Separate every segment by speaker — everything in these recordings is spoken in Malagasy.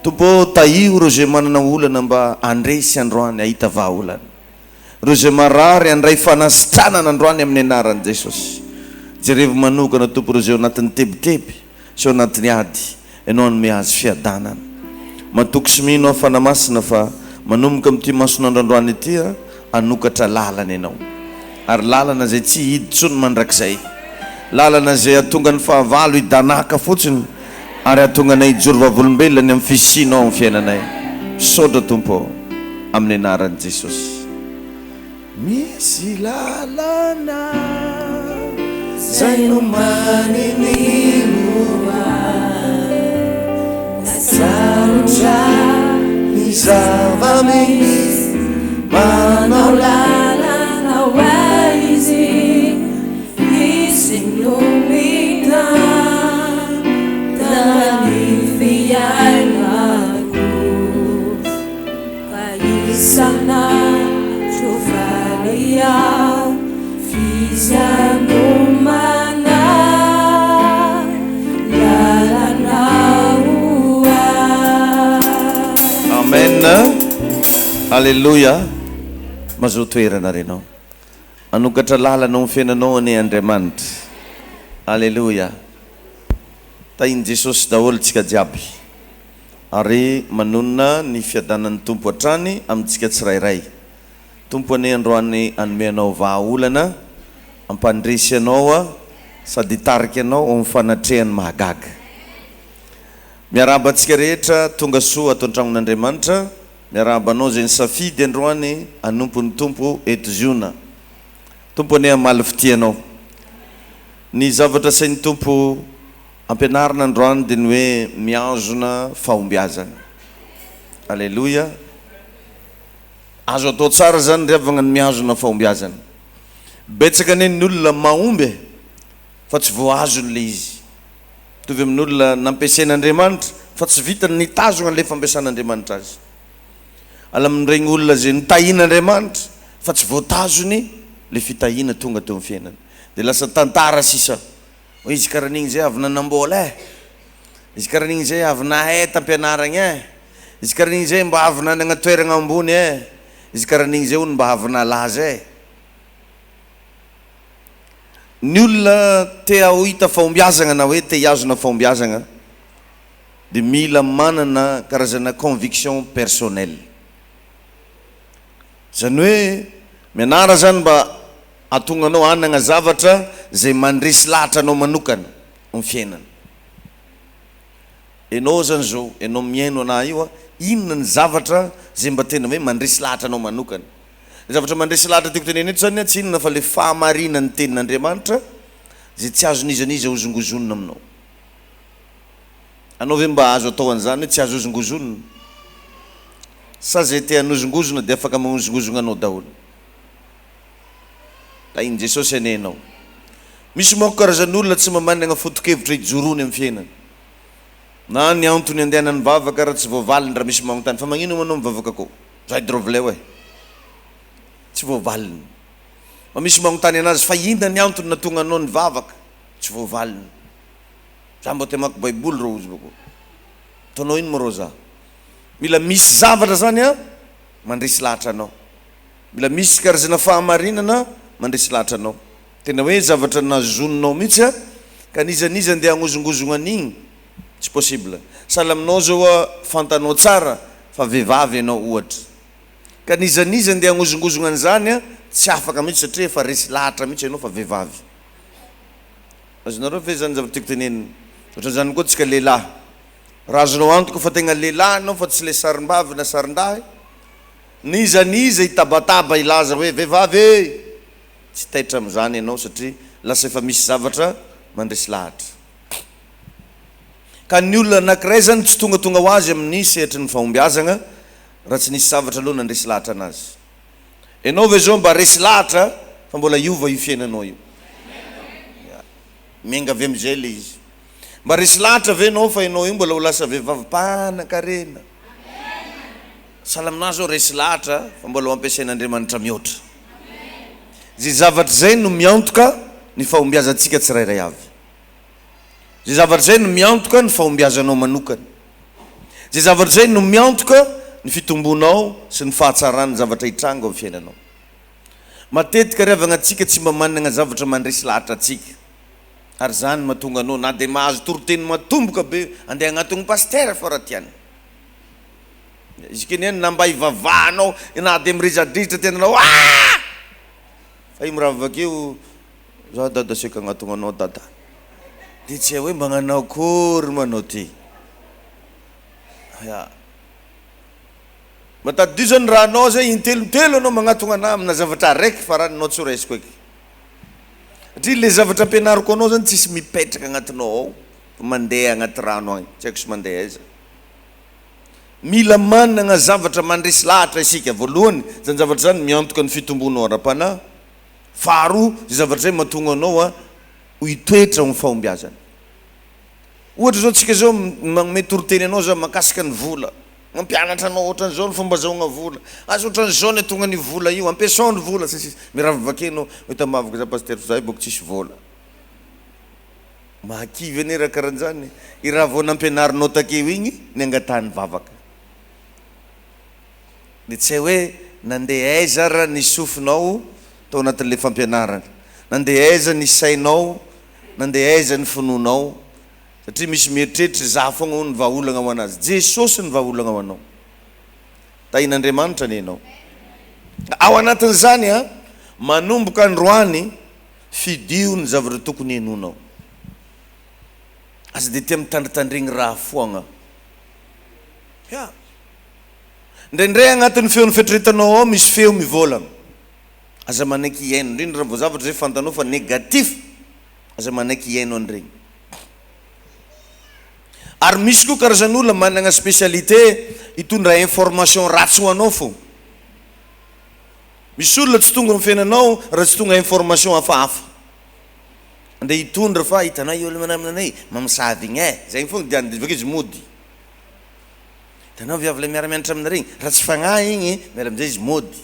Speaker 1: tompo taio ro zay manana olana mba andresy androany ahita vahaolana, ro zay marary andray fanasitranana androany amin'ny anaran'i Jesosy. Jerevo manokana tompo ro zay ao anatin'ny tebiteby sy ao anatin'ny ady ianao no mihazo fiadanana. Matoky sy mino fanamasina fa manomboka amin'ity masonandro androany ity anokatra lalana ianao, ary lalana zay tsy hiditsony mandrakizay, lalana zay atonga ny fahavalo hidanaka fotsiny ary atonga anay hijoro vavolombelona ny amin'ny fisinao amin'ny fiainanay. Sodra tompo amin'ny anaran'i Jesosy. Misy lalana zay no manininoa nasarotra ny zava-misy manao lalana hoa izy misy nomina tany fiainako ka isana trovalia fisanomana lalana hoa. Amen. Alleluia. Mazo toerana renao anokatra lalana amin'ny fiainanao any Andriamanitra. Alleluia. Tainy Jesosy daholo tsika jiaby ary manonona ny fiadanan'ny tompo hatrany amintsika tsirairay. Tompo any androany anomeanao vahaolana, ampandresy anao sady hitarika anao amin'ny fanatrehany mahagaga. Miaraba antsika rehetra tonga soa ato an-tragnon'Andriamanitra. Miaraba anao zay ny safidy androany anompon'ny tompo eto ziona. Tompo any amaly fitianao. Ny zavatra sain'ny tompo ampianarina androany dia ny hoe miazona fahombiazana. Alleluia. Azo atao tsara zany riavana ny miazona fahombiazana. Betsaka ane ny olona mahomby fa tsy voazony le izy. Tovy amin'olona nampiasain'Andriamanitra fa tsy vitany nitazona le fampiasan'Andriamanitra azy. Ala amin'ireny olona zay nitahian'Andriamanitra fa tsy voatazony le fitahiana tonga teo amin'ny fiainana. Dia lasa tantara sisa. Izy karaha n'igny zay avy nanambola izy karaha n'igny zay avy nahay tampianaragna izy karaha n'igny zay mba avy nanana toerana ambony izy karaha n'igny zay hono mba avy nalaza Ny olona te ahita fahombiazana na hoe te hiazona fahombiazana dia mila manana karazana conviction personnelle. Zany hoe mianara zany mba atonga anao hanana zavatra zay mandresy lahatra anao manokana amin'ny fiainana. Enao zany zao, enao miaino anahy io inona ny zavatra zay mba tena hoe mandresy lahatra anao manokana. Ny zavatra mandresy lahatra tiako tenena eto zany tsy inona fa le fahamarinana ny tenin'Andriamanitra zay tsy azon'izaniza hozongozonina aminao. Anao ve mba azo atao an'izany hoe tsy azo hozongozonina? Sa zay te hanozongozona dia afaka mahozongozona anao daholo. Tainy Jesosy anenao. Misy manko karazan'olona tsy mamanana foto-kevitra hijorony amin'ny fiainana. Na ny antony andehanany vavaka raha tsy voavaliny raha misy manontany fa magnino manao mivavaka ko? Zay drovleo tsy voavaliny. Fa misy manontany anazy fa inona ny antony natonga anao ny vavaka? Tsy voavaliny. Za mbo te mako baiboly ro ozy bako. Taonao ino maro za? Mila misy zavatra zany mandresy lahatra anao. Mila misy karazana fahamarinana mandresy lahatra anao. Tena hoe zavatra nazoninao mihitsy ka nizaniza andeha hagnozongozona an'igny tsy possible. Sahala aminao zao fantanao tsara fa vehivavy ianao ohatra. Ka nizaniza andeha hagnozongozona an'izany tsy afaka mihitsy satria efa resy lahatra mihitsy ianao fa vehivavy. Azonareo ve zany zavatra tiako tenenina? Ohatran'izany koa tsika lehilahy. Raha azonao antoka fa tegna lehilahy anao fa tsy le sarim-bavy na sarin-dahy, nizaniza hitabataba ilaza hoe vehivavy tsy taitra amin'izany ianao satria lasa efa misy zavatra mandresy lahatra. Ka ny olona anankiray zany tsy tonga ho azy amin'ny sehatry ny fahombiazana raha tsy nisy zavatra aloha nandresy lahatra anazy. Ianao ve zao mba resy lahatra fa mbola iova io fiainanao io. Miainga avy amin'izay le izy. Mba resy lahatra ve ianao fa ianao io mbola ho lasa vehivavy mpanan-karena. Sahala aminazy zao resy lahatra fa mbola ho ampiasain'Andriamanitra mihoatra. Zay zavatra zay no miantoka ny fahombiazantsika tsirairay avy. Zay zavatra zay no miantoka ny fahombiazanao manokana. zay zavatra zay no miantoka ny fitombonao sy ny fahatsarany zavatra hitrango amin'ny fiainanao. Matetika revagna atsika tsy mba manana zavatra mandresy lahatra atsika, ary zany mahatonga anao na dia mahazo toroteny matomboka be andeha agnaton'ny pasteur fa raha tiany. Izy keny any na mba hivavahanao na dia mirizadritra tenanao fa io miravakeo za dada seka agnatonga anao dada, dia tsy hoe mba nanao akory manao ty. Matadizany raha anao zay intelotelo anao magnatona anao amina zavatra raiky fa raha anao tsy raisiko eky. Satria le zavatra ampianariko anao zany tsisy mipetraka agnatinao ao, mandeha agnaty rano agny, tsy haiko sy mandeha aiza. Mila manana zavatra mandresy lahatra isika. Voalohany zany zavatra zany miantoka ny fitombonao ara-panahy. Faharoa zay zavatra zay mahatonga anao ho hitoetra amin'ny fahombiazana. Ohatra zao tsika zao manome toroteny anao zao makasika ny vola, mampianatra anao ohatran'izao ny fomba azahoagna vola, azo ohatran'izao ny atonga ny vola io, ampiasao ny vola sisy miravavakenao hita mavaka za pasteur zay boka tsisy vola. Mahakivy ane raha karahan'izany, i raha vao nampianarinao takeo igny ny angatahany vavaka. Dia tsy hoe nandeha aiza raha ny sofinao tao anatin'le fampianarana, nandeha aiza ny sainao, nandeha aiza ny finoanao, satria misy mieritreritra za foagna ny vahaolagna ho anazy. Jesosy ny vahaolagna ho anao, tahin'Andriamanitra ny anao. Ao anatin'izany manomboka androany fidio ny zavatra tokony henonao. Aza dia tia mitandritandregny raha foagna. Ndraindray agnatin'ny feon'ny fieritreretanao ao misy feo mivolagna, aza manaiky hiaino indrindra raha vao zavatra zay fantanao fa négatif, aza manaiky hiaino an'iregny. Ary misy koa karazan'olona manana spécialité hitondra information ratsy ho anao fo. Misy olona tsy tonga amin'ny fiainanao raha tsy tonga information hafahafa. Andeha hitondra fa hitanao io olona manaminanay mamosavy igny zay foagna diany, dia vakeo izy mody. Hitanao viavy miara-mianatra aminaregny raha tsy fagnahy igny miala amin'izay izy mody.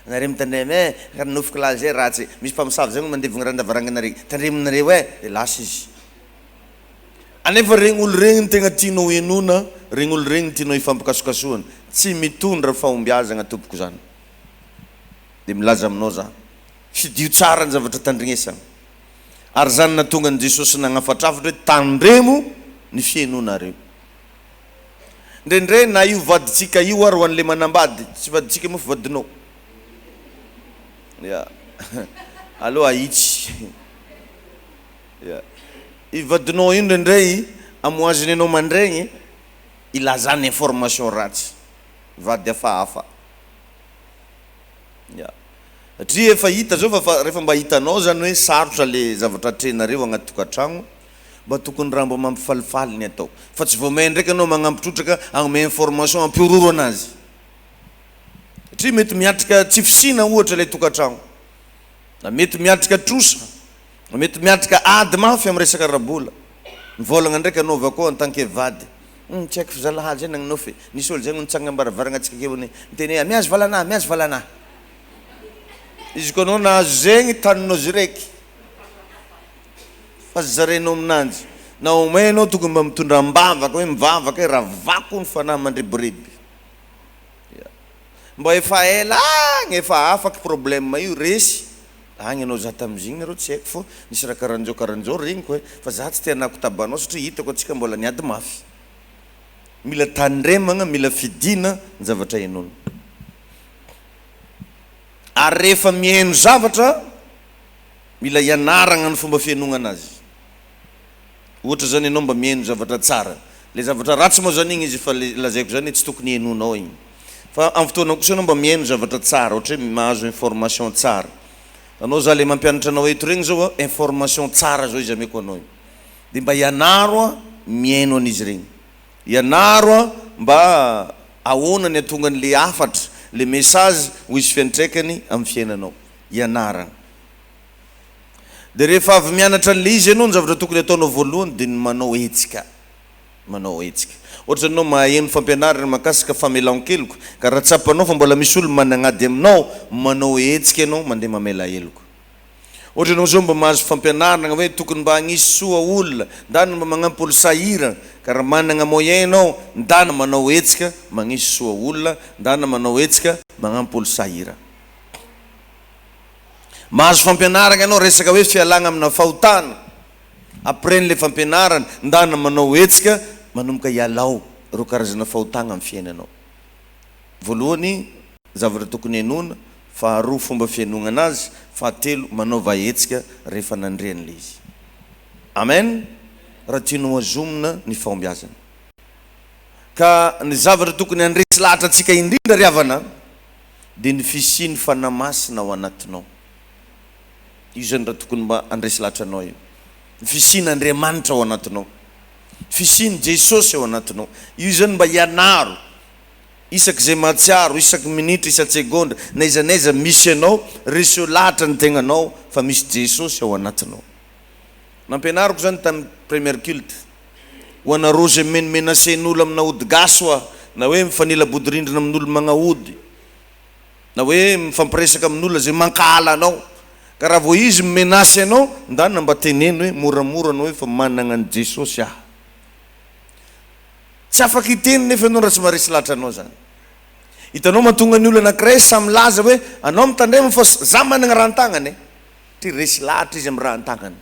Speaker 1: Nareo mitandremy raha nofiko lahy zay ratsy, misy mpamosavy zay mandevogna randavarangana tandreminareo dia lasa izy. Anefa regny olo regny ny tegna tianao henona, regny olo regny tianao hifampikasokasohana, tsy mitondra fahombiazana tompoko zany. Dia milaza aminao za fidio tsara ny zavatra tandregnesana, ary zany natonga ny Jesosy nagnafatrafatra hoe tandremo ny fihenonareo. Ndraindray na io vaditsika io ary ho an'le manambady, tsy vaditsika moa fa vadinao. Aloha ahitsy. I vadinao io ndraindray amoaziny anao mandregny ilazany information ratsy, vady hafahafa. Satria efa hita zao fa rehefa mba hitanao zany hoe sarotra le zavatra atrenareo agnaty tokantragno, mba tokony raha mba mampifalifaly ny atao. Fa tsy voamay ndraiky anao magnampitrotraka agnome information ampiororo anazy. Satria mety miatrika tsy fisina ohatra le tokantragno, na mety miatrika trosa, na mety miatrika ady mafy amin'ny resaka rabola. Mivolagna ndraiky anao avy akao en tant que vady, tsy haiko fizalahazy zay nagnanao fe nisy olo zay nitsangana ambaravaragna atsika keo miteny miazo valanahy, miazo valanahy. Izy koa anao nahazo zegny taninao zy raiky fa zarenao aminanjy, na omay anao tokony mba mitondra mbavaka hoe mivavaka hoe raha vako ny fanahy mandriboriby. Mba efa ela agny efa afaky problème io resy agny anao za tam'zigny nareo tsy haiko fô nisy raha karan'zao regniko hoe fa za tsy tianako tabanao satria hitako atsika mbola niady mafy. Mila tandremagna, mila fidina ny zavatra henona. Ary rehefa mihaino zavatra mila hianaragna ny fomba fihenogna anazy. Ohatra zany ianao mba mihaino zavatra tsara, le zavatra ratsy moa zany igny izy fa lazaiko zany tsy tokony henonao igny. Fa amin'ny fotoana kosa anao mba mihaino zavatra tsara, ohatra hoe mahazo information tsara. Anao za le mampianatra anao eto regny zao information tsara zao izy ameko anao. Dia mba hianaro mihaino an'izy regny, hianaro mba ahoana ny atonga n'le afatra, le message ho izy fiantraikany amin'ny fiainanao, hianarana. Dia rehefa avy mianatra an'le izy ianao ny zavatra tokony ataonao voalohany dia ny manao hetsika, manao hetsika. Ohatra anao maheno fampianarana makasika famelan-keloko, ka raha tsapanao fa mbola misy olo managnady aminao, manao hetsika ianao mandeha mamela heloko. Ohatra anao zao mba mahazo fampianarana hoe tokony mba hagnisy soa olona, ndany mba magnampy olo sahira, ka raha manana moyen ianao ndana manao hetsika magnisy soa olona, ndana manao hetsika magnampy olo sahira. Mahazo fampianarana ianao resaka hoe fialagna amina fahotana, après le fampianarana ndana manao hetsika manomboka hialao ro karazana fahotana amin'ny fiainanao. Voalohany zavatra tokony henona, faharoa fomba fihenonana azy, fahatelo manaova hetsika rehefa nandrean'le izy. Amen. Raha tianao azomina ny fahombiazana. Ka ny zavatra tokony handresy lahatra antsika indrindra ry havana dia ny fisiany fanamasina ao anatinao. Io zany raha tokony mba handresy lahatra anao io. Ny fisiany Andriamanitra ao anatinao, fisiany Jesosy ao anatinao. Io zany mba hianaro isaky zay mahatsiaro, isaky minitra, isaky segondra, naiza naiza misy anao, reseo lahatra ny tegnanao fa misy Jesosy ao anatinao. Nampianariko zany tamin'ny première culte, ho anareo zay menasen'olo amina ody gaso na hoe mifanila bodirindrina amin'olo magnahody, na hoe mifampiresaka amin'olo zay mankala anao. Ka raha vao izy menasy anao, ndana mba teneno hoe moramora anao hoe fa manana ny Jesosy aho. Tsy afaka hiteny nefa anao raha tsy maharesy lahatra anao zany. Hitanao mahatonga ny olo anankiray samy laza hoe anao mitandrema fa za manana raha an-tagnany, ty resy lahatra izy amin'ny raha an-tagnany.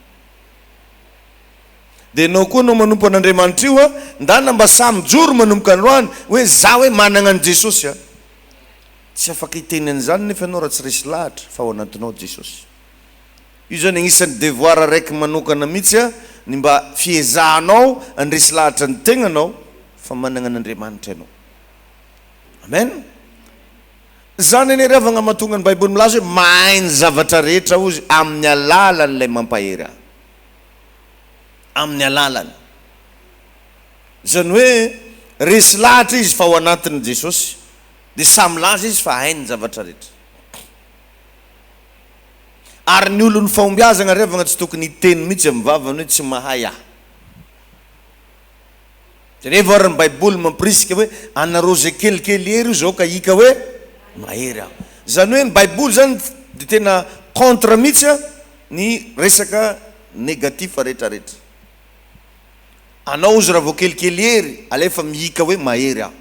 Speaker 1: Dia anao koa anao manompo an'Andriamanitra io ndana mba samy joro manomboka androany hoe za hoe manana ny Jesosy. Tsy afaka hiteny an'izany nefa anao raha tsy resy lahatra fa ao anatinao Jesosy. Io zany agnisan'ny devoir raiky manokana mihitsy ny mba fiezahanao andresy lahatra ny tegnanao fa manana an'Andriamanitra ianao. Amen. Zany ane ravagna mahatonga ny Baiboly milaza hoe mahay ny zavatra rehetra ozy amin'ny alalan'ilay mampahery ahy. Amin'ny alalany. Zany hoe resy lahatra izy fa ao anatin'ny Jesosy, dia samy laza izy fa hainy ny zavatra rehetra. Ary ny olo ny fahombiazana revagna tsy tokony hiteny mihitsy amin'ny vavany hoe tsy mahay ahy. Rehefa ary ny Baiboly mampirisika hoe anareo zay kelikely ery io zao ka hika hoe mahery aho. Zany hoe ny Baiboly zany dia tena contre mihitsy ny resaka negatif rehetrarehetra. Anao izy raha vao kelikely ery alefa mihika hoe mahery aho.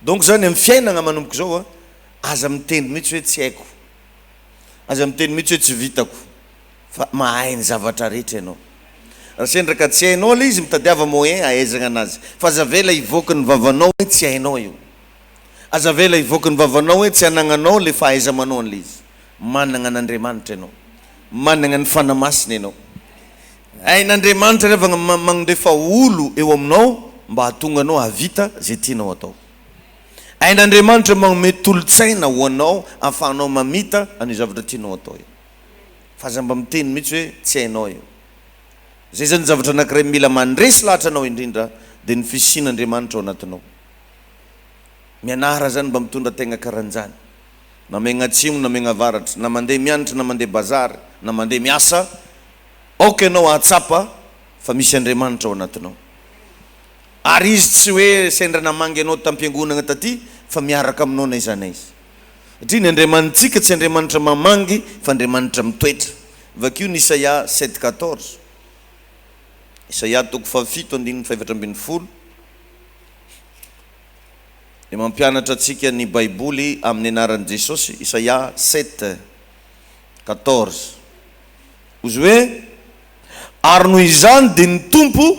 Speaker 1: Donc zany amin'ny fiainana manomboka zao aza miteny mihitsy hoe tsy haiko, aza miteny mihitsy hoe tsy vitako, fa mahay ny zavatra rehetra ianao. Raha sendraka tsy hainao le izy mitadiava moyen ahaizana anazy, fa aza vela hivoaka ny vavanao hoe tsy hainao io, aza vela hivoaka ny vavanao hoe tsy anagnanao le fahaiza-manao an'le izy. Manana an'Andriamanitra ianao, manana ny fanamasina ianao. Ain'Andriamanitra rehefa magnandefa olo eo aminao mba hahatonga anao havita zay tianao atao. Ain'Andriamanitra magnome tolotsaina ho anao ahafahanao mamita an'io zavatra tianao atao io. Fa aza mba miteny mihitsy hoe tsy hainao io. Zay zany zavatra anankiray mila mandresy lahatra anao indrindra dia ny fisian'Andriamanitra ao anatinao. Mianara zany mba mitondra tegna karanjany, na megna atsimo na megna avaratra, na mandeha mianatra na mandeha bazary na mandeha miasa, ok anao ahatsapa fa misy Andriamanitra ao anatinao. Ary izy tsy hoe sendra namangy anao tampiangonana taty fa miaraka aminao naiza naiza. Satria ny Andriamanitsika tsy Andriamanitra mamangy fa Andriamanitra mitoetra. Vakio ny Isaia 7:14, Isaia 7:7 dia mampianatra antsika ny Baiboly amin'ny anaran'i Jesosy. Isaia 7:14 ozy hoe ary noho izany dia ny Tompo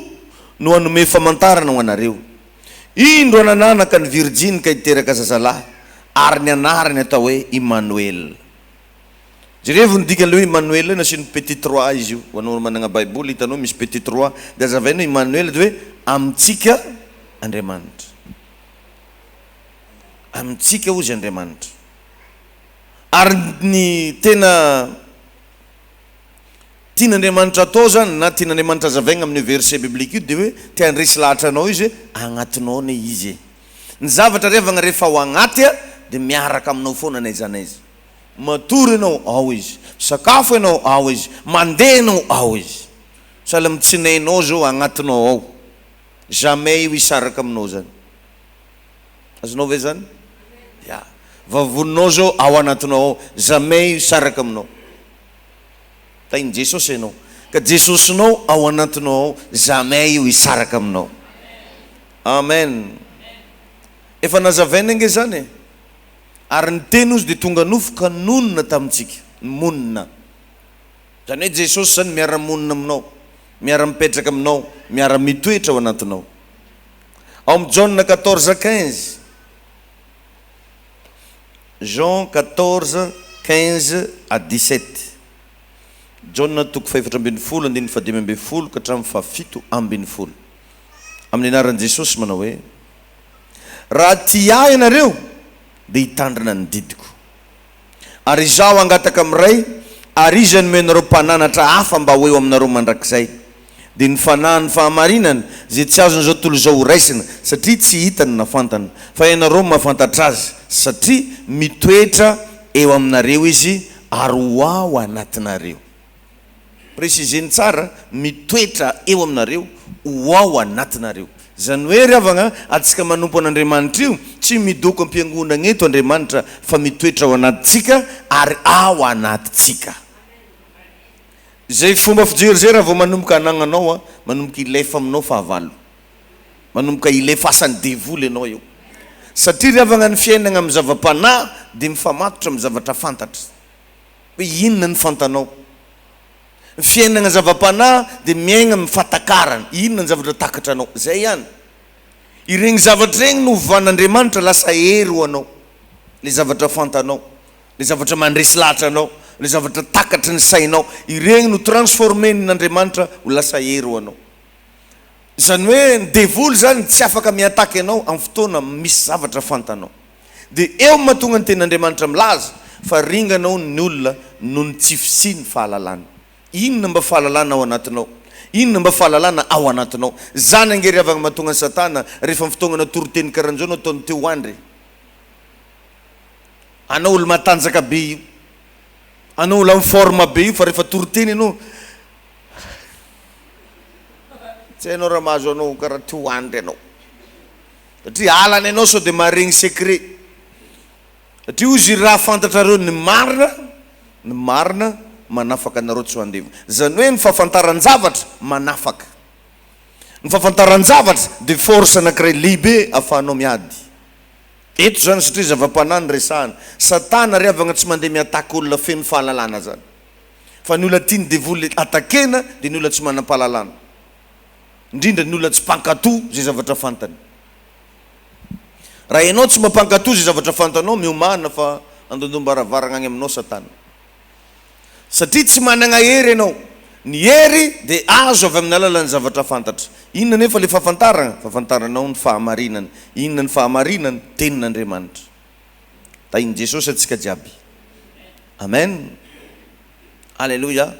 Speaker 1: no hanome famantarana ho anareo, indro anananaka ny Virjiny ka hiteraka zazalahy, ary ny anarany atao hoe Emmanuel. Jerevy ny dikan'le hoe Emmanuel nasiany petit 3 izy io. Ho anao manana Baiboly hitanao misy petit 3 dia azavaina Emmanuel dia hoe amintsika Andriamanitra, amintsika ozy Andriamanitra. Ary ny tena tian'Andriamanitra atao zany na tian'Andriamanitra azavaigna amin'ny verset biblique io dia hoe tia handresy lahatra anao izy hoe agnatinao ne izy. Ny zavatra revagna rehefa ao agnaty dia miaraka aminao foana naiza naiza. Matory ianao ao izy, sakafo ianao ao izy, mandeha ianao ao izy. Sahala mitsineinao zao agnatinao ao, jamais io hisaraka aminao zany. Azonao ve zany? Ya. Vavoninao zao ao anatinao ao, jamais io hisaraka aminao. Tainy Jesosy ianao, ka Jesosinao ao anatinao ao, jamais io hisaraka aminao. Amen. Efa nazavaina nge zany e. Ary ny teny ozy dia tonga nofoka nonina tamintsika, monina. Zany hoe Jesosy zany miara-monina aminao, miara-mipetraka aminao, miara-mitoetra ao anatinao. Ao amin'ny Jean 14:15. Jean 14:15 à 17. John toko 4:10 andiny 5:10 ka hatramin'ny 7:10. Amin'ny anaran'i Jesosy manao hoe: raha tia ahy ianareo dia hitandrina ny didiko, ary izaho angataka amin'ray, ary izy hanome anareo mpananatra hafa mba ho eo aminareo mandrakizay. Dia ny fanahy ny fahamarinana zay tsy azony zao tontolo zao ho raisina, satria tsy hitany na fantany, fa ianareo mahafantatra azy, satria mitoetra eo aminareo izy ary ho ao anatinareo. Presizeny tsara, mitoetra eo aminareo, ho ao anatinareo. Zany hoe ravagna atsika manompo an'Andriamanitra io, tsy midoko am-piangonana eto Andriamanitra, fa mitoetra ao anatintsika ary ao anatitsika. Zay fomba fijery zay raha vao manomboka anagnanao, manomboka ilefa aminao fahavalo, manomboka ilefa asany devoly ianao eo. Satria ravagna ny fiainana amin'ny zava-panahy dia mifamatotra amin'ny zavatra fantatra. Hoe inona ny fantanao? Ny fiainana zava-panahy dia miaigna amin'ny fatakarana, inona ny zavatra takatra anao. Zay ihany. Ireny zavatra regny no ovan'Andriamanitra lasa hery ho anao. Le zavatra fantanao, le zavatra mandresy lahatra anao, le zavatra takatra ny sainao, ireny no transformen'Andriamanitra ho lasa hery ho anao. Zany hoe ny devoly zany tsy afaka miataka anao amin'ny fotoana misy zavatra fantanao. Dia eo mahatonga ny ten'Andriamanitra milaza fa ringanao ny olona no ny tsy fisiny fahalalana. Inona mba fahalalana ao anatinao? Inona mba fahalalana ao anatinao? Zany angery avagna mahatonga ny Satana rehefa fotoana toroteny karan'izao no ataony teo andry. Anao olo matanjaka be io, anao olo amin'ny forme be io, fa rehefa toroteny anao tsy hainao raha mahazo anao karaha teo andry anao, satria alany anao sao dia maharegny secret. Satria ozy raha fantatrareo ny marina manafaka anareo tsy ho andevy. Zany hoe ny fahafantaran-javatra manafaka. Ny fahafantaran-javatra dia force anankiray lehibe ahafahanao miady. Eto zany satria zava-panahy ny resahana. Satana ry avagna tsy mandeha miataka olona feno fahalalana zany, fa ny olona tia ny devoly atakena dia ny olona tsy manam-pahalalana, indrindra ny olona tsy mpankatoa zay zavatra fantany. Raha ianao tsy mampankatoa zay zavatra fantanao, miomana fa andondombaravaranana any aminao Satana. Satria tsy manana hery ianao. Ny hery dia azo avy amin'ny alalan'ny zavatra fantatra. Inona nefa le fahafantarana? Fahafantaranao ny fahamarinana. Inona ny fahamarinana? Tenin'Andriamanitra. Tahin'i Jesosy atsika jiaby. Amen. Alleluia.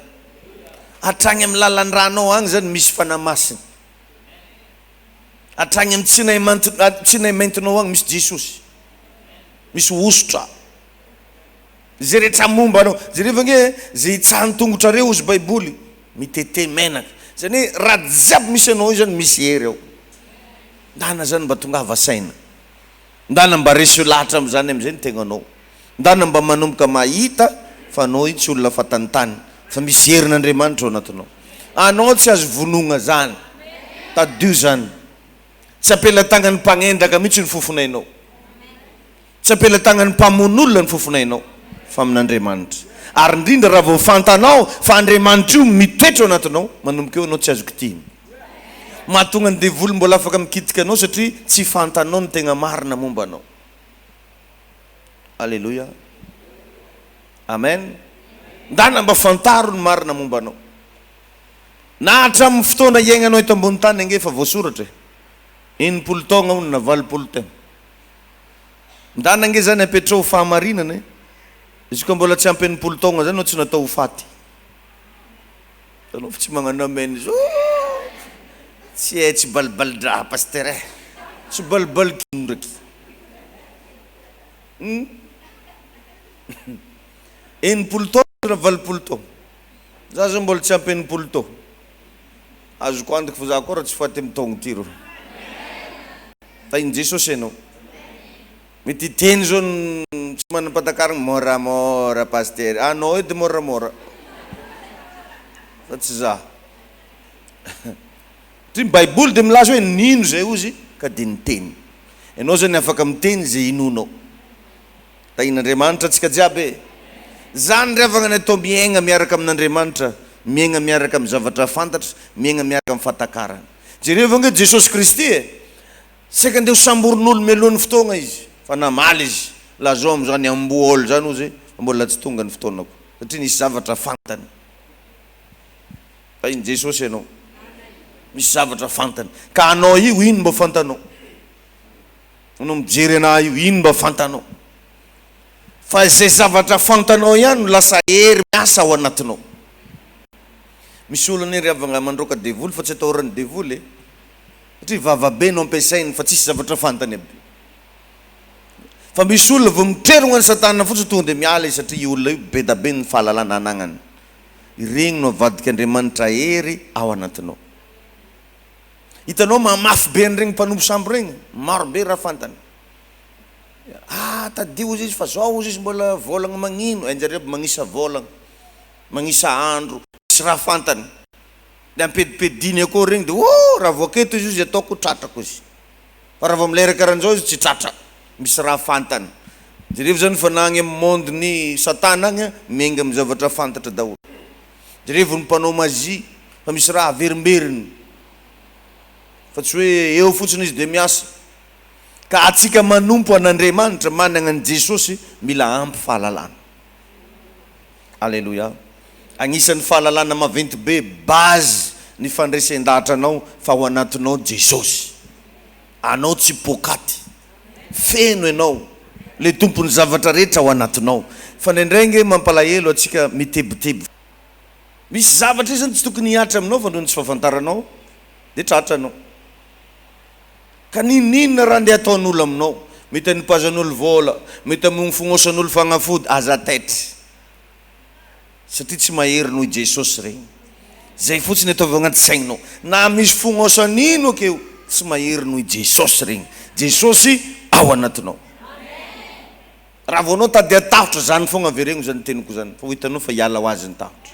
Speaker 1: Hatrany amin'ny lalan'ny ranao agny zany misy fanamasina. Hatrany amin'ny tsinay maintinao agny misy Jesosy, misy osotra. Zay rehetra momba anao, zay rehefa nge zay itsahany tongotrareo ozy baiboly mitete menaka. Zany hoe raha jiaby misy anao io zany misy hery ao. Ndana zany mba tongava saina, ndana mba resy lahatra am'zany am'zay ny tegnanao, ndana mba manomboka mahita fa anao io tsy olona fatantany, fa misy herin'Andriamanitra ao anatinao. Anao tsy azo vonogna zany, tadio zany. Tsy apelatangan'ny mpagnendraka mihitsy ny fofonainao, tsy apelatangan'ny mpamon'olona ny fofonainao, fa amin'Andriamanitra. Ary indrindra raha vao fantanao fa Andriamanitra io mitoetra ao anatinao, manomboka eo anao tsy azo kitihana. Mahatonga ny devoly mbola afaka mikitika anao satria tsy fantanao ny tegna marina momba anao. Alleluia. Amen. Ndana mba fantaro ny marina momba anao. Na hatramin'ny fotoana iainganao eto ambony tany ange fa voasoratra 9 taogna hono na 20 taogna. Ndana ange zany apetrao fahamarinana. Izy koa mbola tsy ampy 9 taogna zany anao tsy natao ho faty. Anao fa tsy magnano amen izy. Tsy balibalidraha pasteur e. Tsy balibaliky ndraiky. 9 taogna na 20 taogna. Za zao mbola tsy ampy 9 taogna. Azoko antoka fa za koa raha tsy faty amin'ny taogna ty rô. Tahin'i Jesosy ianao. Mety teny zao tsy manam-patakarana moramora pasteur. Anao edy moramora. Fa tsy za. Ty Baiboly dia milaza hoe nino zay ozy ka dia niteny. Ianao zany afaka miteny zay inonao. Tain'Andriamanitra antsika jiaby e. Zany ravagna ny atao miaigna miaraka amin'Andriamanitra, miaigna miaraka amin'ny zavatra fantatra, miaigna miaraka amin'ny fatakarana. Jereo nga Jesosy Kristy e. Seka andeha ho samborin'olo melohan'ny fotoagna izy, fa namaly izy. Lazao amin'izany amboholo zany ozy mbola tsy tonga ny fotoanako. Satria nisy zavatra fantany. Fa iny Jesosy ianao. Misy zavatra fantany. Ka anao io ino mba fantanao? Anao mijery anahy io ino mba fantanao? Fa zay zavatra fantanao ihany no lasa hery miasa ao anatinao. Misy olo ny ravagna mandroaka devoly fa tsy atahorany devoly e. Satria vavabe no ampiasainy fa tsisy zavatra fantany aby. Fa misy olona vao mitrerogna ny Satana fotsiny tonga dia miala izy satria io olona io be da be ny fahalalana anagnany. Iregny no avadika Andriamanitra hery ao anatinao. Hitanao mamafy be an'iregny mpanompo sambo regny, maro be raha fantany. Tadio izy fa zao izy mbola volagna magnino, anjareo magnisa volagna, magnisa andro, misy raha fantany. Dia ampedipediny akao regny dia raha voaketo izy ataoko tratrako izy. Fa raha vao milera karan'izao izy tsy tratra, misy raha fantany. Jereo zany fa nagny amin'ny monde ny Satana agny miainga amin'ny zavatra fantatra daholo. Jereo ny mpanao mazy fa misy raha averimberiny. Fa tsy hoe eo fotsiny izy dia miasa. Ka atsika manompo an'Andriamanitra manana an' Jesosy mila ampy fahalalana. Alleluia. Agnisan'ny fahalalana maventy be base ny fandraisan-dahatra fa ao anatinao Jesosy. Anao tsy pokaty. Feno ianao. Le tompony zavatra rehetra ao anatinao. Fa ndraindray mampalahelo atsika mitebiteby. Misy zavatra izany tsy tokony hiatra aminao fa noho tsy fahafantaranao dia tratranao. Ka ninina raha andeha ataon'olo aminao, mety anipazan'olo vola, mety amignofonosan'olo fagnafody, aza taitry. Satria tsy mahery noho Jesosy regny. Zay fotsiny ataovy agnaty sainao. Na misy fognosan'ino akeo, tsy mahery noho Jesosy regny. Jesosy ao anatinao. Raha vao anao tady atahotra zany fogna averegno zany teniko zany. Fa ho hitanao fa hiala ho azy ny tahotra.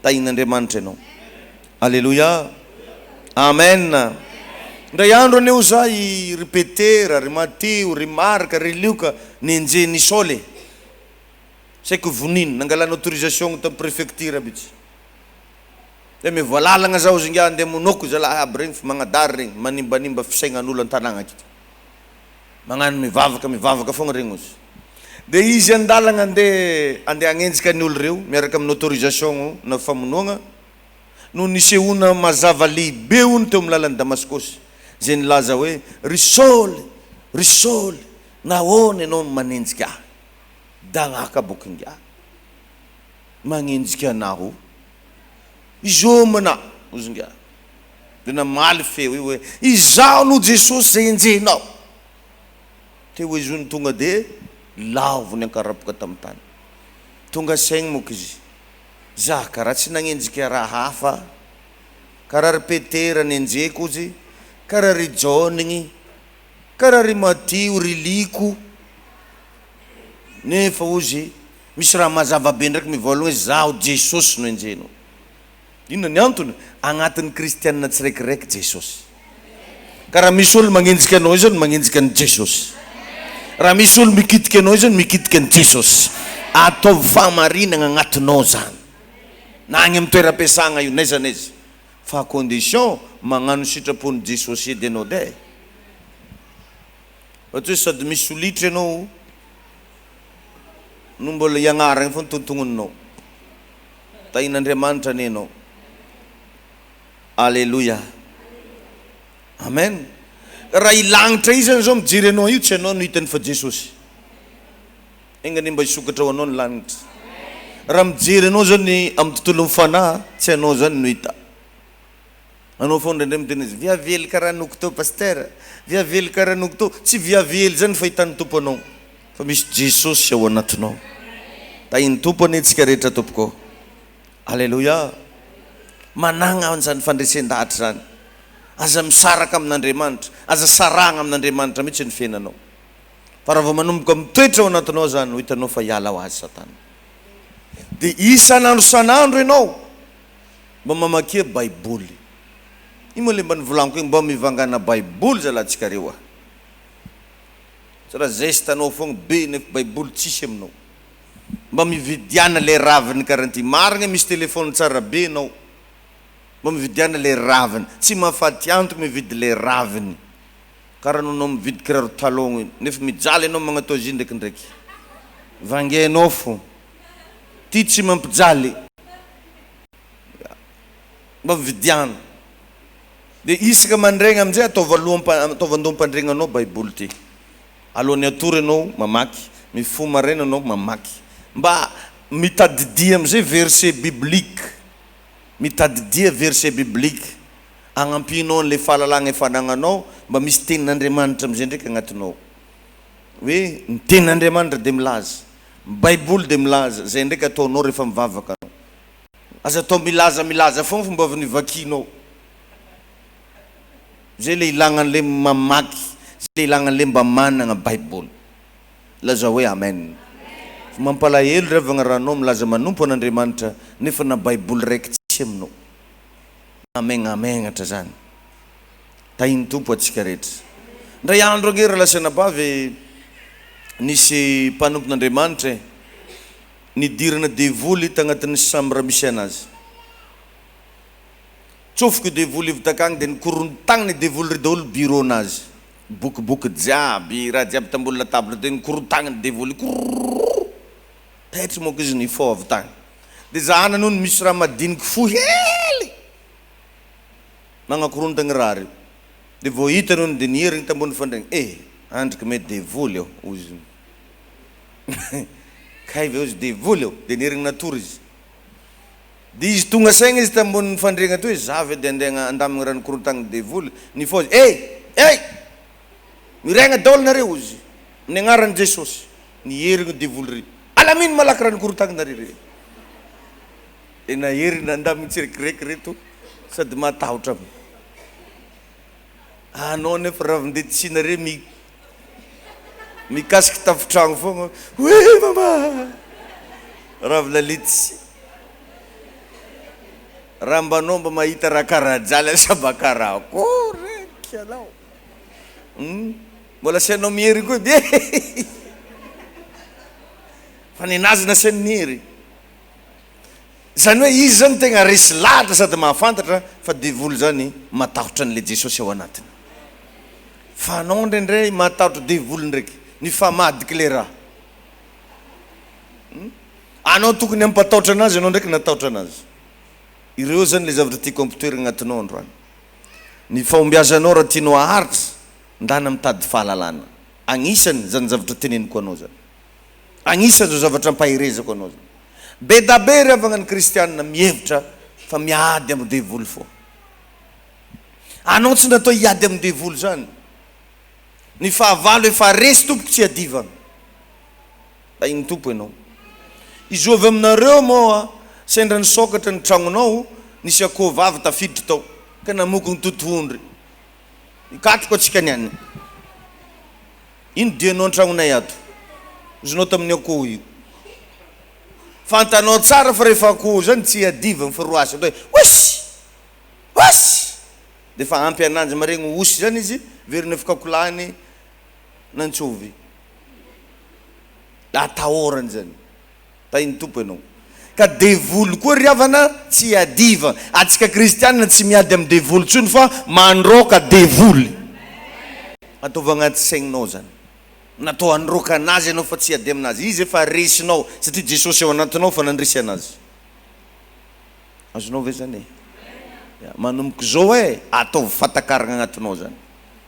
Speaker 1: Tahin'Andriamanitra ianao. Alleluia. Amen. Ndray andro aneo za i ripetera, ry matio, ry marika, ry lioka nenje ny sole. Saiko voniny, nangalana autorisation tamin'ny préfecture bitsy. Dia mivoalalagna zaho zinga andeha monoko zalahy aby regny fa magnadary regny, manimbanimba fisaignan'olo an-tanàgna akito. Magnano mivavaka fogna regny ozy. Dia izy andalagna andeha agnenjika ny olo reo miaraka amin'ny autorisation na famonoagna no nisehona mazava lehibe ony teo amin'ny lalan'ny Damaskosy. Zay nilaza hoe risoly nahoana ianao manenjika ahy da agnaka bokinga ahy magnenjika anaho izomana ozinga ahy dia namaly feo io hoe izaho no Jesosy zay enjenao teo izy ony tonga dia lavony ankarapoka tamin'ny tany tonga saigny moka izy za karaha tsy nagnenjika raha hafa karaha ry petera nenjeko ozy karaha ry jonigny karaha ry matio ry liko nefa ozy misy raha mazava be ndraiky mivoalogna izy zaho Jesosy no enjenao. Inona ny antony? Agnatin'ny kristianina tsiraikiraiky Jesosy. Karaha misy olo magnenjika anao izy no magnenjika ny Jesosy. Raha misy olo mikitika anao izy no mikitika ny Jesosy. Ataovy fahamarinana agnatinao zany. Na agny amin'ny toeram-piasagna io naiza naiza. Fa condition magnano sitrapony Jesosy edy anao dia. Ohatra hoe sady misy solitry ianao no mbola hiagnarana foana tontongoninao. Tahin'Andriamanitra ny ianao. Alleluia. Amen. Raha ilagnitra izy zany zao mijery anao io tsy anao no hitany fa Jesosy. Engany mba hisokatra ho anao ny lanitra. Raha mijery anao zany amin'ny tontolo mifanahy tsy anao zany no hita. Anao foana ndraindray miteny izy viavely karaha noko tao pasteur, viavely karaha noko tao, tsy viavely zany fa hitan'ny tompo anao fa misy Jesosy ao anatinao. Tahin'ny tompo anie tsika rehetra tompoko. Alleluia. Managna an'izany fandraisan-dahatra zany. Aza misaraka amin'Andriamanitra, aza saragna amin'Andriamanitra mihitsy ny fiainanao. Fa raha vao manomboka mitoetra ao anatinao zany, ho hitanao fa hiala ho azy Satana. Dia isan'andro isan'andro ianao mba mamakia Baiboly. moa le mba nivolaniko iny mba mivangana baiboly zalantsika reo raha zay sy tanao fogna be nefa baiboly tsisy aminao mba mividiana le raviny karanty marigna misy telefôny tsara be anao mba mividiana le raviny tsy mahafaty antoka mividy le raviny karaha anao mividy kiraro talogno iny nefa mijaly anao magnatao izy ndraikindraiky vangenao fo ty tsy mampijaly mba mividiana dia isaka mandregna amin'izay ataovandoam-pandregnanao baiboly ty alohan'ny atory anao mamaky mifo maraina anao mamaky mba mitadidia amin'izay verset biblique mitadidia verset biblique agnampinao an'le fahalalagna efa anagnanao mba misy tenin'Andriamanitra amin'izay ndraiky agnatinao hoe ny tenin'Andriamanitra dia milaza baiboly dia milaza zay ndraiky ataonao rehefa mivavaka anao aza atao milaza fogna fomba avy nivakinao zay le ilagnan'le mamaky zay le ilagnan'le mba managna baiboly laza hoe amen mampalahelo revagna ranao milaza manompo an'Andriamanitra nefa na baiboly raiky tsisy aminao amenatra zany tahiny tompo atsika rehetra ndray andro agny relasana bavy nisy mpanompon'Andriamanitra nidirana devoly tagnatin'ny chambre misy anazy tsofoko devoly ivy takagny dia nikorontagny devoly ry daholo bureau nazy bokiboky jiaby raha jiaby tambony latable dia nikorontagny devoly taitry monko izy nifao avy tagny dia zahana noho ny misy raha madiniky fo hely magnakorontagny raha reo dia vao hita noho dia nierigny tambony fandregny andriky mety devoly eo ozy kay ve ozy devoly eo dia nierigny natory izy dia izy tonga saigna izy tambony fandregna to izy zavy dia andegna andamigny raha nikorontagny devoly nifao izy miregna daholo nareo ozy ny agnaran'i Jesosy nierigny devoly ry alamino malaky raha nikorontagny nare re dia naherigny nandamigny tsirekireky reto sady matahotra anao nefa ravindea tsinare mikasiky tafitragno fogna hoe mama ravilalitsy raha mbanao mba mahita raha karaha jaly asabakaraha reky anao mbola sianao mihery koa be fa ninazy nasiany nihery zany hoe izy zany tegna resy lahatra sady mahafantatra fa devoly zany matahotra an'le Jesosy ao anatiny fa anao ndraindray matahotra devoly ndraiky ny famadiky le raha anao tokony ampatahotra anazy anao ndraiky natahotra anazy ireo zany le zavatra tiako ampitoerana agnatinao androany ny fahombiazanao raha tianao aharitra ndana mitady fahalalana agnisany zany zavatra teneniko anao zany agnisany zao zavatra ampahirezako anao zany be da be revagna ny kristianina mihevitra fa miady amin'ny devoly fo anao tsy natao hiady amin'ny devoly zany ny fahavalo efa resy tompoko tsy adivana da iny tompo ianao izy ovy aminareo moa sendra nisokatra ny tragnonao nisy akoho vavy tafiditra tao ka namoko ny totoondry ikatoko atsika niany ino dianao an-tragnonay ato izonao tamin'ny akoho io fantanao tsara fa rehefa akoho zany tsy adivana fa roasy hoe osy dia fa ampy ananjy maregny osy zany izy veriny efikakolany nantsovy atahorany zany tahiny tompo ianao ka devoly koa riavana tsy adiva atsika kristianina tsy miady amin'ny devoly tsony fa mandroka devoly ataova agnaty saigninao zany natao androka anazy ianao fa tsy ady aminazy izy efa resinao satria Jesosy ao anatinao fa nandresy anazy azonao ve zany manomboka zao ataovy fatakaragna agnatinao zany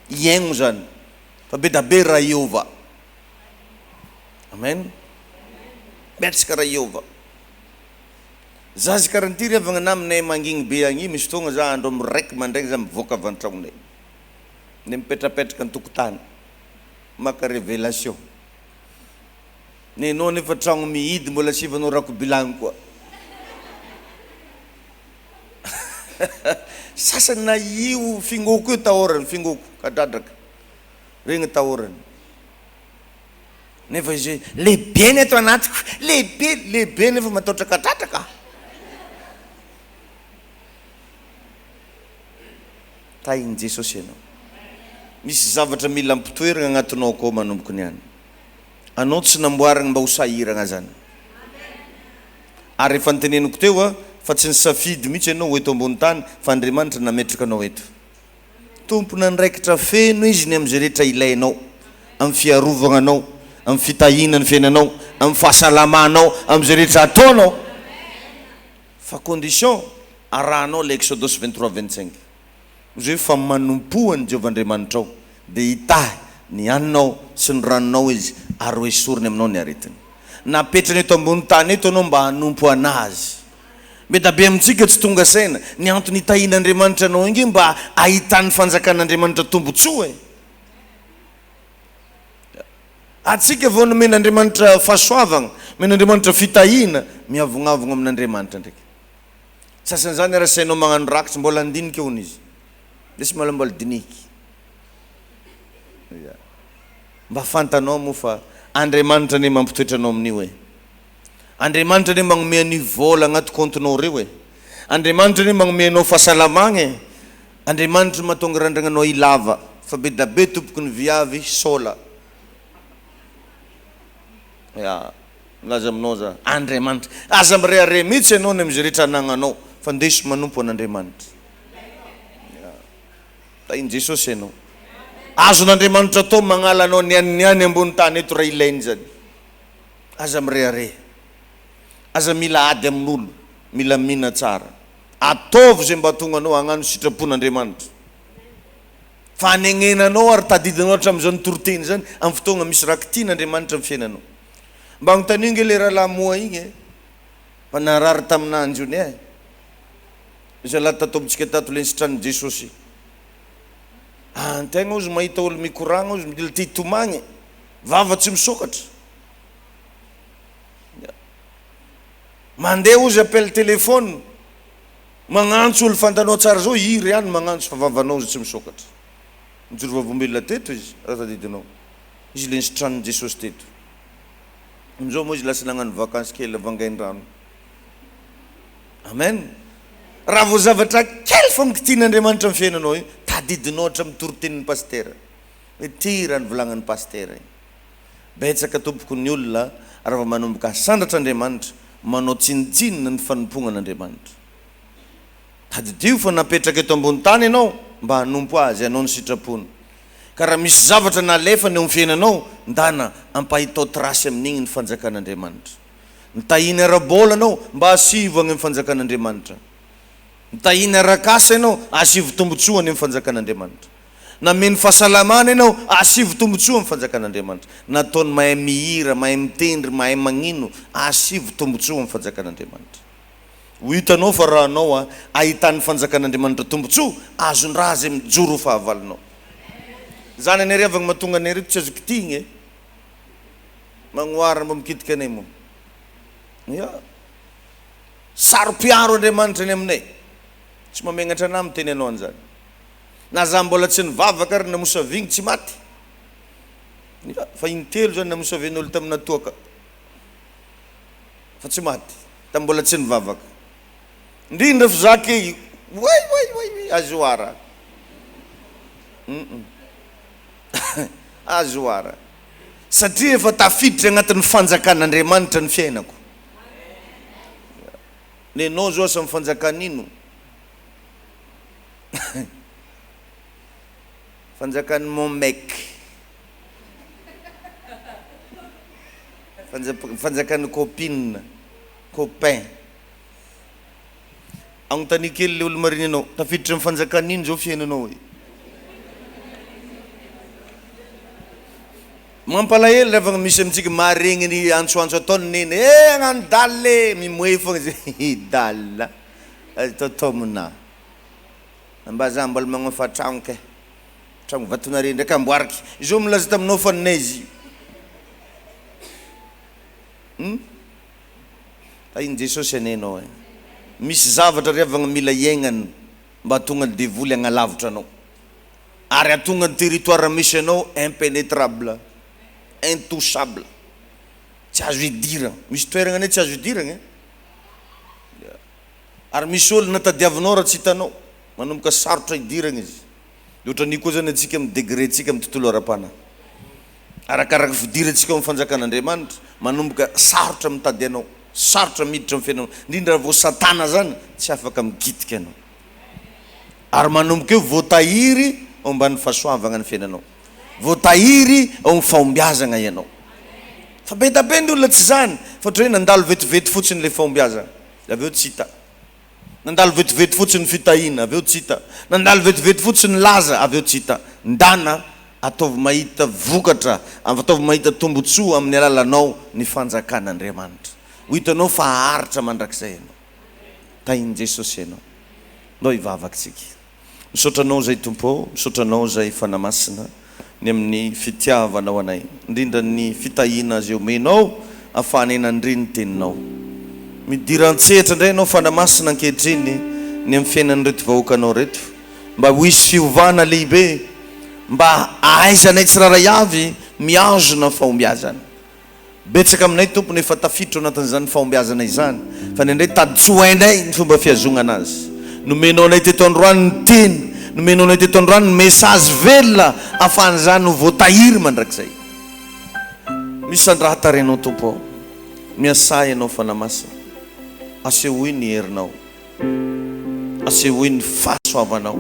Speaker 1: iaigno zany fa be da be raha Iova amen betsaka raha Iova zazy karanty riavagna na aminay mangigny be agny misy fotoagna za andro miraiky mandraigny za mivoaka avy an-tragnonay ne mipetrapetraka an-tokotany maka révélation nenao nefa tragno mihidy mbola sivanao rako bilagny koa sasany na io fingoko io tahorany fingoko kadradraka regny tahorany nefa izy lehibe ny ato anatiko lehibe nefa matahotra kadradraka tainy Jesosy ianao. Misy zavatra mila ampitoerana agnatinao koa manomboka niany. Anao tsy namboarina mba ho sahirana zany. Ary efa niteneniko teo fa tsy nisafidy mihitsy ianao eto ambony tany fa Andriamanitra nametraka anao eto. Tompona ndraikitra feno izy ny amin'izay rehetra ilainao, amin'ny fiarovana anao, amin'ny fitahinany fiainanao, amin'ny fahasalamanao, amin'izay rehetra ataonao. Fa condition arahanao le Exodus 23:25. Zay fa manompoany Jehovah'Andriamanitra ao dia hitahy ny haninao sy ny ranonao izy ary ho esoriny aminao ny aretiny. Napetrany eto ambony tany eto anao mba hanompo anazy. Mety be amintsika tsy tonga saina ny antony hitahin'Andriamanitra anao ingy mba ahitany fanjakan'Andriamanitra tombotsoa e. Atsika vao nomen'Andriamanitra fahasoavana, men'Andriamanitra fitahina, miavonavona amin'Andriamanitra ndraiky. Sasan'izany raha sainao magnano rakitra mbola andinika hono izy. Lesy mbola diniky. Mba fantanao moa fa Andriamanitra ne mampitoetra anao amin'io e. Andriamanitra ne magnome an'io vola agnaty comptenao reo e. Andriamanitra ne magnome anao fahasalamagna e. Andriamanitra mahatonga randrananao ilava. Fa be da be tompoko ny viavy sola. Ya, laza aminao za Andriamanitra. Aza mireare mihitsy ianao ny amin'izay rehetra anagnanao fa ndeso manompo an'Andriamanitra. Tainy Jesosy ianao. Azon'Andriamanitra tao magnala anao niany ambony tany eto raha ilainy zany. Aza mireare. Aza mila ady amin'olo, mila mina tsara. Ataovy zay mba tonga anao hagnano sitrapon'Andriamanitra. Fa anenenanao ary tadidinao hatramin'izao nitoroteny zany amin'ny fotoagna misy raha kitian'Andriamanitra amin'ny fiainanao. Mba agnontany nge le raha lamoa igny e. Fa narary taminanjo ny e. Izy ala tataobitsika tato le nisitrany Jesosy. Antegna ozy mahita olo mikoragna ozy midila ty tomagny. Vava tsy misokatra. Mandeha ozy appel téléphone. Magnantso olo fantanao tsara zao iry ihany magnantso fa vavanao ozy tsy misokatra. Mijoro vavombelona teto izy raha tadidinao. Izy le nisitrany Jesosy teto. Amizao moa izy lasa nagnano vakansy kely vangain-drano. Amen. Raha vao zavatra kely fa mikitian'Andriamanitra amin'ny fiainanao io, tadidinao hatramin'ny torotenin'ny pastera. Hoe ty raha nivolagnan'ny pastera. Betsaka tompoko ny olona raha manomboka sandratr'Andriamanitra manao tsinitsinina ny fanompognan'Andriamanitra. Tadidio fa napetraka eto ambony tany ianao mba hanompo azy ianao ny sitrapony. Ka raha misy zavatra nalefany eo amin'ny fiainanao, ndana ampahitao trasy amin'igny ny fanjakan'Andriamanitra. Nitahiny ara-bola anao mba asivo agny amin'ny fanjakan'Andriamanitra. Nitahiny arak'asa ianao asivo tombotsoa any amin'ny fanjakan'Andriamanitra. Nameny fahasalamana ianao asivo tombotsoa amin'ny fanjakan'Andriamanitra. Nataony mahay mihira, mahay mitendry, mahay magnino, asivo tombotsoa amin'ny fanjakan'Andriamanitra. Ho hitanao fa raha anao ahitany fanjakan'Andriamanitra tombotsoa, azon-draha zay mijoro fahavalonao. Zany anary avagny mahatonga anary tsy azo kitiny e. Magnoara mba mikitika anay moa. Ya. Saro-piaro Andriamanitra ny aminay. Tsy mamenatra anay miteny anao an'izany. Na za mbola tsy nivavaka ary namosavigny tsy maty. Fa intelo zany namosavian'olo tamina toaka. Fa tsy maty. Ta mbola tsy nivavaka. Ndrindra fa zaky way azoara. Azoara. Satria efa tafiditra agnatin'ny fanjakan'Andriamanitra ny fiainako. Nenao zao asa mifanjakan'ino? Fanjakan'ny mon mec. Fanjakan'ny copine, copain. Agnontany kely le olo mariny anao, tafiditra mifanjakan'ino zao fiainanao e? Mampalahelo rehefa misy amintsika maharegny ny antsoantso ataony neny. Agnano dalle mimoe fogna zay dalla. Tatomina. Mba za mbola magnano fa tragno ke. Tragno vatonare ndraiky amboariky. Izo milaza taminao fa ninay izy. Tainy Jesosy anenao e. Misy zavatra revagna mila iaignany mba tonga ny devoly agnalavitra anao. Ary atonga ny territoire misy anao impénétrable. Intouchable. Tsy azo idiragna. Misy toerana ane tsy azo idiragna. Ary misy olona tadiavinao raha tsy hitanao. Manomboka sarotra idiragna izy. Ohatra ny koa zany antsika amin'ny degré tsika amin'ny tontolo ara-pana. Arakaraka fidirantsika amin'ny fanjakan'Andriamanitra, manomboka sarotra mitady anao, sarotra miditra amin'ny fiainanao. Indrindra vao Satana zany tsy afaka mikitika anao. Ary manomboka eo voatahiry ao ambany fahasoavana ny fiainanao. Voatahiry ao amin'ny fahombiazana ianao. Fa betabe ny olona tsy zany, fa ohatra hoe nandalo vetivety fotsiny le fahombiazana, avy eo tsy hita. Nandalo vetivety fotsiny fitahina, avy eo tsy hita. Nandalo vetivety fotsiny laza, avy eo tsy hita. Ndana ataovy mahita vokatra, ataovy mahita tombotsoa amin'ny alalanao ny fanjakan'Andriamanitra. Ho hitanao fa haharitra mandrakizay ianao. Tahin'i Jesosy ianao. Ndao hivavakintsika. Misotranao zay Tompo, misotranao zay fanamasina ny amin'ny fitiavanao anay, indrindra ny fitahina azy omenao ahafahana enandry ny teninao. Midiran-tsehatra indray ianao fanamasina ankehitriny ny amin'ny fiainany reto vahoakanao reto, mba ho hisy fiovana lehibe, mba ahaizanay tsiraray avy miazona fahombiazana. Betsaka aminay Tompony efa tafiditra anatin'izany fahombiazana izany, fa ny indray taditsoainay ny fomba fiazongana azy. Nomenao anay teto androany ny teny, nomenao anay teto androany ny mesazy velona ahafahan'izany ho voatahiry mandrakizay. Misy andraha tarenao Tompo, miasa ianao fanamasina, asehoy ny herinao, asehoy ny fahasoavanao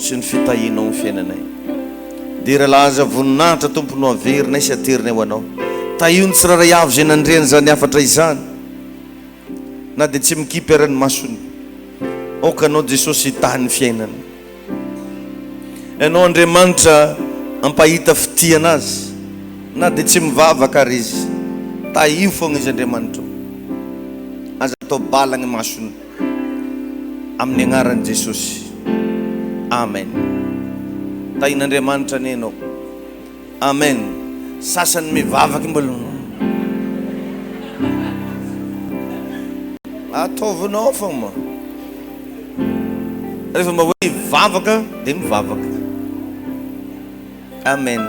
Speaker 1: sy ny fitahinao ny fiainanay. Dera laza voninahitra Tompo no averinay sy aterinay ho anao. Tahio ny tsiraray avy zay nandriany zany afatra izany, na dia tsy mikipy arany masony. Okanao Jesosy hitahany fiainana. Ianao Andriamanitra ampahita fitiana azy, na dia tsy mivavaka ary izy. Tahio foagna izy Andriamanitra. Aza atao balagny masony amin'ny agnaran'i Jesosy. Amen. Tahin'Andriamanitra nenao. Amen. Sasany mivavaky mbola ataovinao foagna. Rehefa mba hoe mivavaka dia mivavaka. Amen.